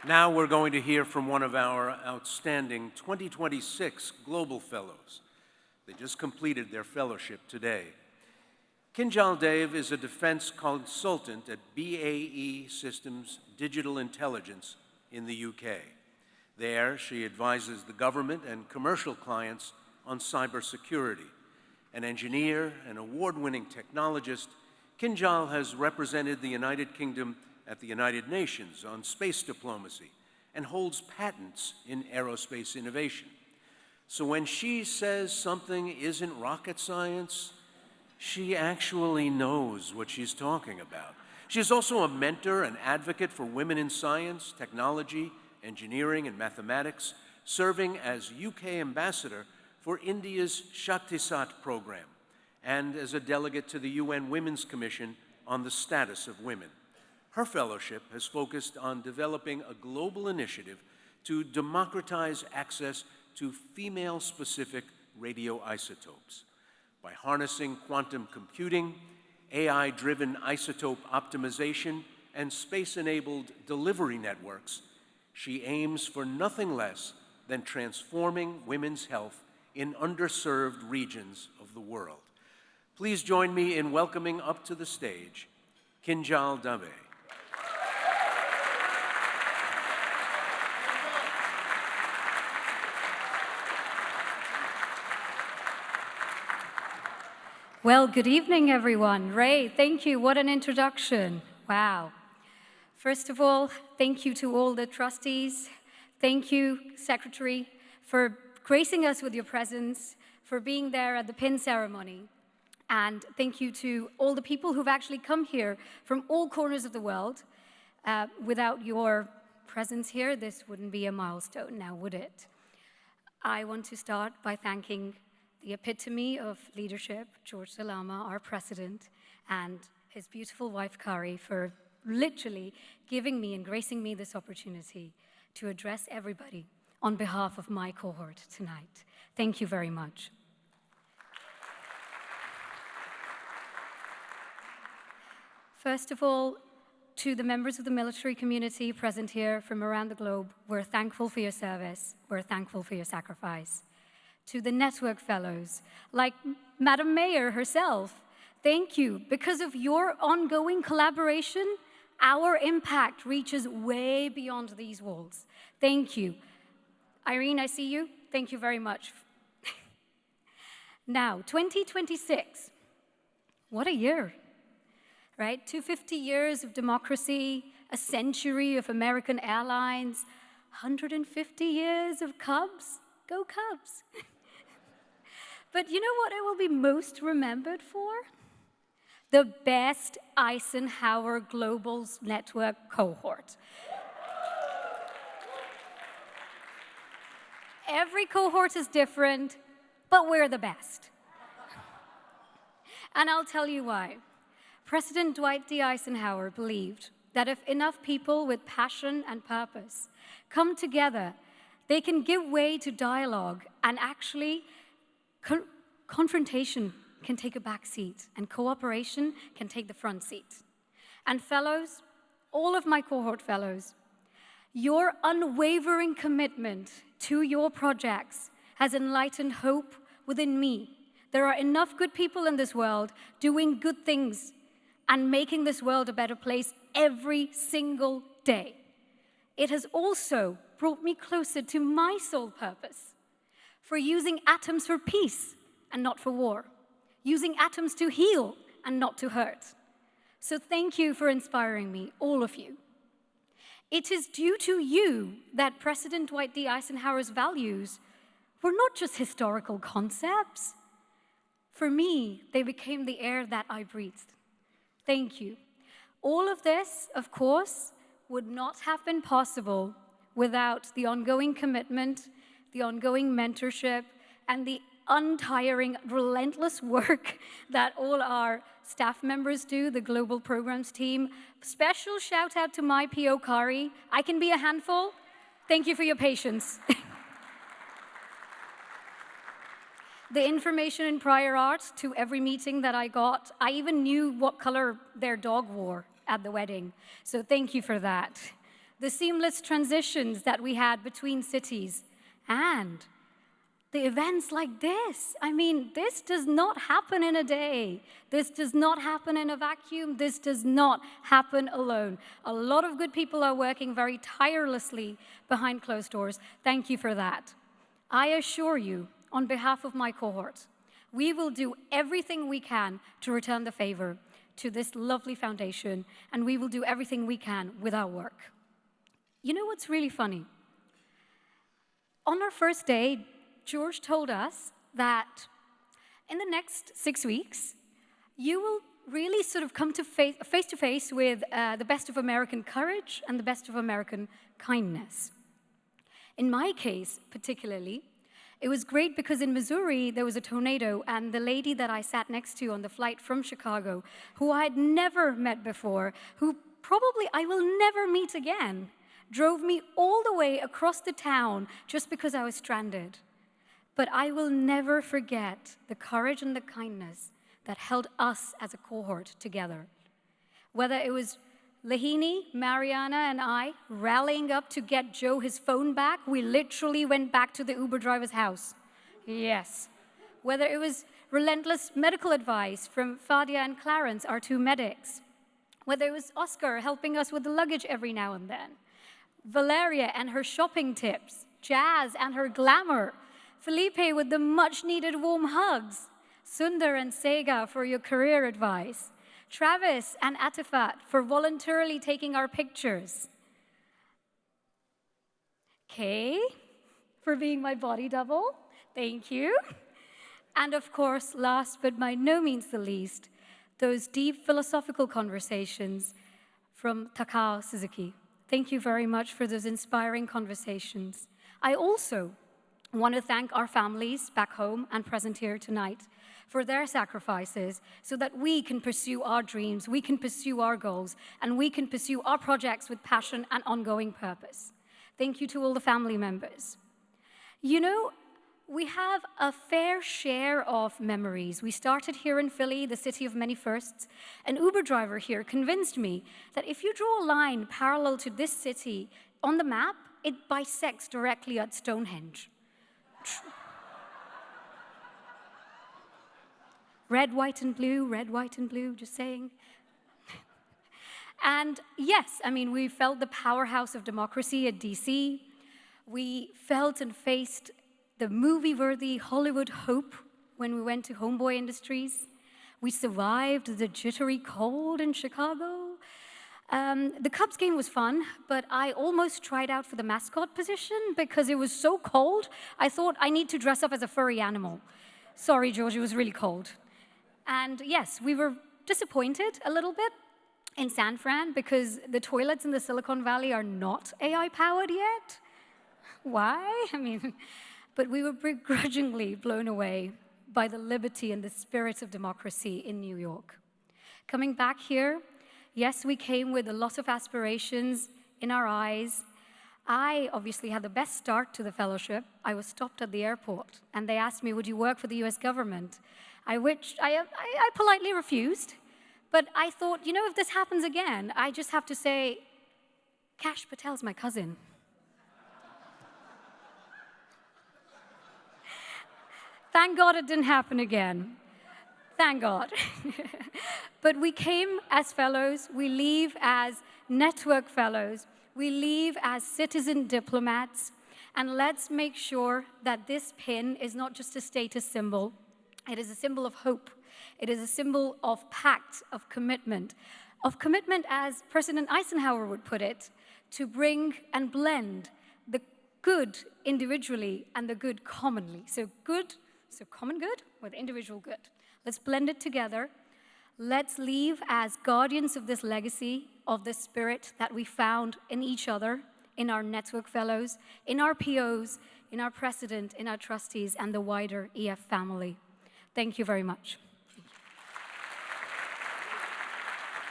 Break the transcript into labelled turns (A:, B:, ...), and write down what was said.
A: Now we're going to hear from one of our outstanding 2026 Global Fellows. They just completed their fellowship today. Kinjal Dev is a defense consultant at BAE Systems Digital Intelligence in the UK. There, she advises the government and commercial clients on cybersecurity. An engineer and award-winning technologist, Kinjal has represented the United Kingdom at the United Nations on space diplomacy and holds patents in aerospace innovation. So when she says something isn't rocket science, she actually knows what she's talking about. She is also a mentor and advocate for women in science, technology, engineering, and mathematics, serving as UK ambassador for India's Shaktisat program and as a delegate to the UN Women's Commission on the Status of Women. Her fellowship has focused on developing a global initiative to democratize access to female-specific radioisotopes. By harnessing quantum computing, AI-driven isotope optimization, and space-enabled delivery networks, she aims for nothing less than transforming women's health in underserved regions of the world. Please join me in welcoming up to the stage Kinjal Dev.
B: Well, good evening, everyone. Ray, thank you. What an introduction. Wow. First of all, thank you to all the trustees. Thank you, Secretary, for gracing us with your presence, for being there at the pin ceremony. And thank you to all the people who've actually come here from all corners of the world. Without your presence here, this wouldn't be a milestone now, would it? I want to start by thanking the epitome of leadership, George Salama, our president, and his beautiful wife, Kari, for literally giving me and gracing me this opportunity to address everybody on behalf of my cohort tonight. Thank you very much. First of all, to the members of the military community present here from around the globe, we're thankful for your service. We're thankful for your sacrifice. To the network fellows, like Madam Mayor herself, thank you. Because of your ongoing collaboration, our impact reaches way beyond these walls. Thank you. Irene, I see you. Thank you very much. Now, 2026, what a year, right? 250 years of democracy, a century of American airlines, 150 years of Cubs. Go Cubs. But you know what I will be most remembered for? The best Eisenhower Global Network cohort. Every cohort is different, but we're the best. And I'll tell you why. President Dwight D. Eisenhower believed that if enough people with passion and purpose come together, they can give way to dialogue, and actually confrontation can take a back seat and cooperation can take the front seat. And fellows, all of my cohort fellows, your unwavering commitment to your projects has enlightened hope within me. There are enough good people in this world doing good things and making this world a better place every single day. It has also brought me closer to my sole purpose, for using atoms for peace and not for war, using atoms to heal and not to hurt. So thank you for inspiring me, all of you. It is due to you that President Dwight D. Eisenhower's values were not just historical concepts. For me, they became the air that I breathed. Thank you. All of this, of course, would not have been possible without the ongoing commitment, the ongoing mentorship, and the untiring, relentless work that all our staff members do, the global programs team. Special shout out to my PO, Kari. I can be a handful. Thank you for your patience. The information in prior art to every meeting that I got, I even knew what color their dog wore at the wedding. So thank you for that. the seamless transitions that we had between cities, and the events like this. I mean, this does not happen in a day. This does not happen in a vacuum. This does not happen alone. A lot of good people are working very tirelessly behind closed doors. Thank you for that. I assure you, on behalf of my cohort, we will do everything we can to return the favor to this lovely foundation, and we will do everything we can with our work. You know what's really funny? On our first day, George told us that in the next 6 weeks, you will really sort of come to face to face with the best of American courage and the best of American kindness. In my case, particularly, it was great because in Missouri, there was a tornado, and the lady that I sat next to on the flight from Chicago, who I had never met before, who probably I will never meet again, drove me all the way across the town just because I was stranded. But I will never forget the courage and the kindness that held us as a cohort together. Whether it was Lahini, Mariana, and I rallying up to get Joe his phone back, we literally went back to the Uber driver's house. Yes. Whether it was relentless medical advice from Fadia and Clarence, our two medics. Whether it was Oscar helping us with the luggage every now and then. Valeria and her shopping tips. Jazz and her glamour. Felipe with the much-needed warm hugs. Sundar and Sega for your career advice. Travis and Atifat for voluntarily taking our pictures. Kay for being my body double. Thank you. And of course, last but by no means the least, those deep philosophical conversations from Takao Suzuki. Thank you very much for those inspiring conversations. I also want to thank our families back home and present here tonight for their sacrifices so that we can pursue our dreams, we can pursue our goals, and we can pursue our projects with passion and ongoing purpose. Thank you to all the family members. You know, we have a fair share of memories. We started here in Philly, the city of many firsts. An Uber driver here convinced me that if you draw a line parallel to this city on the map, it bisects directly at Stonehenge. Red, white, and blue, just saying. And yes, I mean, we felt the powerhouse of democracy at DC. We felt and faced the movie-worthy Hollywood hope when we went to Homeboy Industries. We survived the jittery cold in Chicago. The Cubs game was fun, but I almost tried out for the mascot position because it was so cold, I thought I need to dress up as a furry animal. Sorry, George, it was really cold. And yes, we were disappointed a little bit in San Fran because the toilets in the Silicon Valley are not AI-powered yet. Why? I mean, but we were begrudgingly blown away by the liberty and the spirit of democracy in New York. Coming back here, yes, we came with a lot of aspirations in our eyes. I obviously had the best start to the fellowship. I was stopped at the airport, and they asked me, would you work for the US government? I politely refused, but I thought, you know, if this happens again, I just have to say, Kash Patel's my cousin. Thank God it didn't happen again. Thank God. But we came as fellows, we leave as network fellows, we leave as citizen diplomats, and let's make sure that this pin is not just a status symbol. It is a symbol of hope. It is a symbol of pact, of commitment as President Eisenhower would put it, to bring and blend the good individually and the good commonly. So common good with individual good. Let's blend it together. Let's leave as guardians of this legacy, of this spirit that we found in each other, in our network fellows, in our POs, in our president, in our trustees, and the wider EF family. Thank you very much.